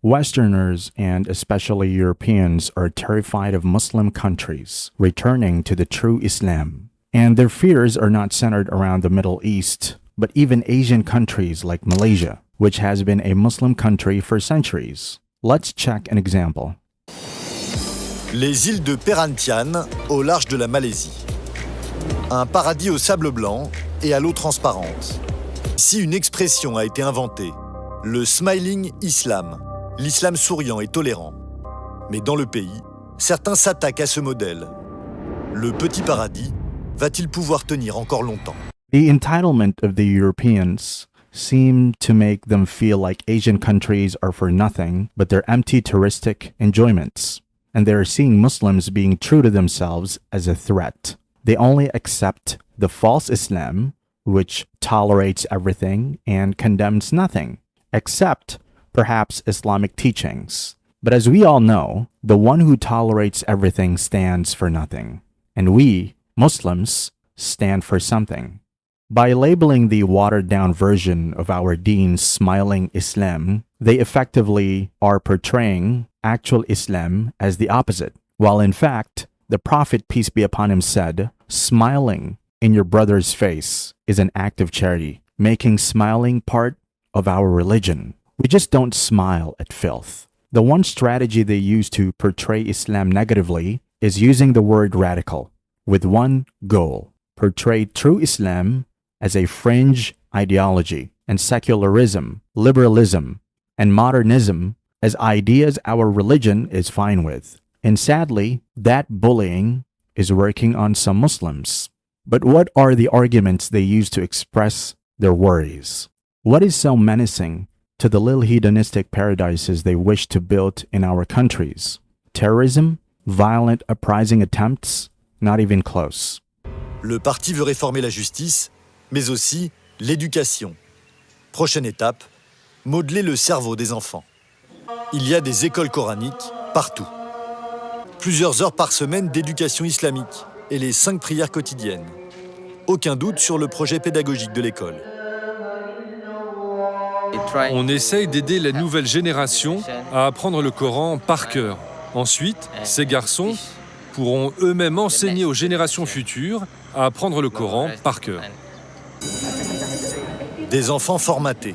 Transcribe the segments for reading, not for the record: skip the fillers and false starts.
Westerners, and especially Europeans, are terrified of Muslim countries returning to the true Islam. And their fears are not centered around the Middle East, but even Asian countries like Malaysia, which has been a Muslim country for centuries. Let's check an example. Les îles de Perhentian, au large de la Malaisie. Un paradis au sable blanc et à l'eau transparente. Ici, une expression a été inventée, le Smiling Islam, l'islam souriant et tolérant. Mais dans le pays, certains s'attaquent à ce modèle. Le petit paradis va-t-il pouvoir tenir encore longtemps? The entitlement of the Europeans seem to make them feel like Asian countries are for nothing but they're empty touristic enjoyments, and they are seeing Muslims being true to themselves as a threat. They only accept the false Islam, which tolerates everything and condemns nothing, except perhaps Islamic teachings. But as we all know, the one who tolerates everything stands for nothing, and we, Muslims, stand for something. By labeling the watered-down version of our deen's smiling Islam, they effectively are portraying actual Islam as the opposite, while in fact, the Prophet, peace be upon him, said, smiling in your brother's face is an act of charity, making smiling part of our religion. We just don't smile at filth. The one strategy they use to portray Islam negatively is using the word radical, with one goal: portray true Islam as a fringe ideology, and secularism, liberalism, and modernism as ideas our religion is fine with. And sadly, that bullying is working on some Muslims. But what are the arguments they use to express their worries? What is so menacing to the little hedonistic paradises they wish to build in our countries? Terrorism? Violent uprising attempts? Not even close. Le parti veut réformer la justice, mais aussi l'éducation. Prochaine étape, modeler le cerveau des enfants. Il y a des écoles coraniques partout. Plusieurs heures par semaine d'éducation islamique et les 5 prières quotidiennes. Aucun doute sur le projet pédagogique de l'école. On essaye d'aider la nouvelle génération à apprendre le Coran par cœur. Ensuite, ces garçons pourront eux-mêmes enseigner aux générations futures à apprendre le Coran par cœur. Des enfants formatés.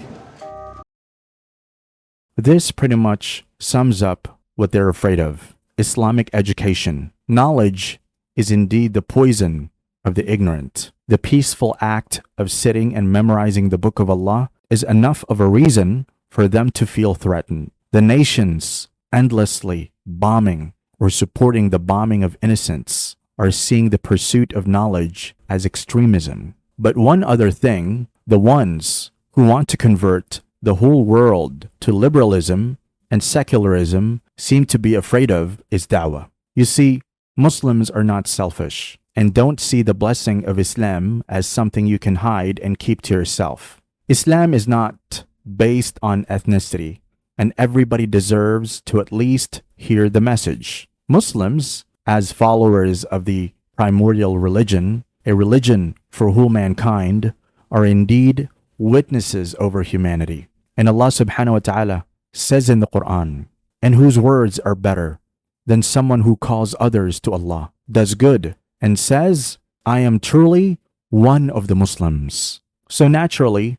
This pretty much sums up what they're afraid of. Islamic education. Knowledge is indeed the poison of the ignorant. The peaceful act of sitting and memorizing the Book of Allah is enough of a reason for them to feel threatened. The nations endlessly bombing or supporting the bombing of innocents are seeing the pursuit of knowledge as extremism. But one other thing, the ones who want to convert the whole world to liberalism and secularism seem to be afraid of is Dawah. You see, Muslims are not selfish and don't see the blessing of Islam as something you can hide and keep to yourself. Islam is not based on ethnicity, and everybody deserves to at least hear the message. Muslims, as followers of the primordial religion, a religion for whole mankind, are indeed witnesses over humanity. And Allah subhanahu wa ta'ala says in the Quran, and whose words are better than someone who calls others to Allah, does good, and says, I am truly one of the Muslims. So naturally,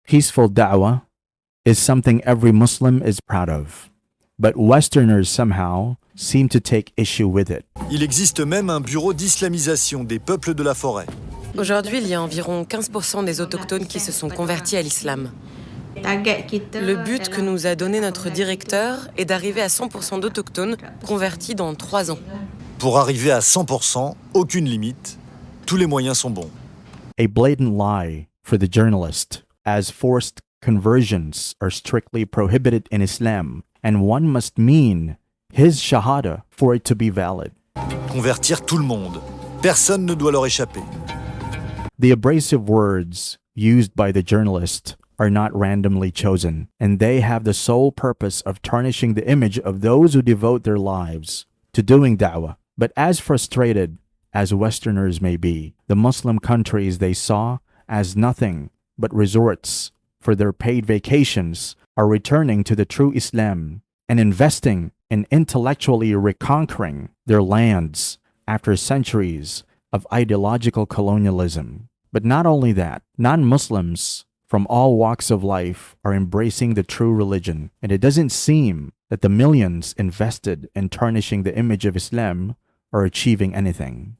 peaceful da'wah is something every Muslim is proud of. But Westerners somehow seem to take issue with it. Il existe même un bureau d'islamisation des peuples de la forêt. Aujourd'hui, il y a environ 15% des autochtones qui se sont convertis à l'islam. Le but que nous a donné notre directeur est d'arriver à 100% d'autochtones convertis dans 3 ans. Pour arriver à 100%, aucune limite, tous les moyens sont bons. A blatant lie for the journalist, as forced conversions are strictly prohibited in Islam, and one must mean his shahada for it to be valid. Convertir tout le monde. Personne ne doit leur échapper. The abrasive words used by the journalist are not randomly chosen, and they have the sole purpose of tarnishing the image of those who devote their lives to doing da'wah. But as frustrated as Westerners may be, the Muslim countries they saw as nothing but resorts for their paid vacations are returning to the true Islam and investing in intellectually reconquering their lands after centuries of ideological colonialism. But not only that, non-Muslims from all walks of life are embracing the true religion, and it doesn't seem that the millions invested in tarnishing the image of Islam are achieving anything.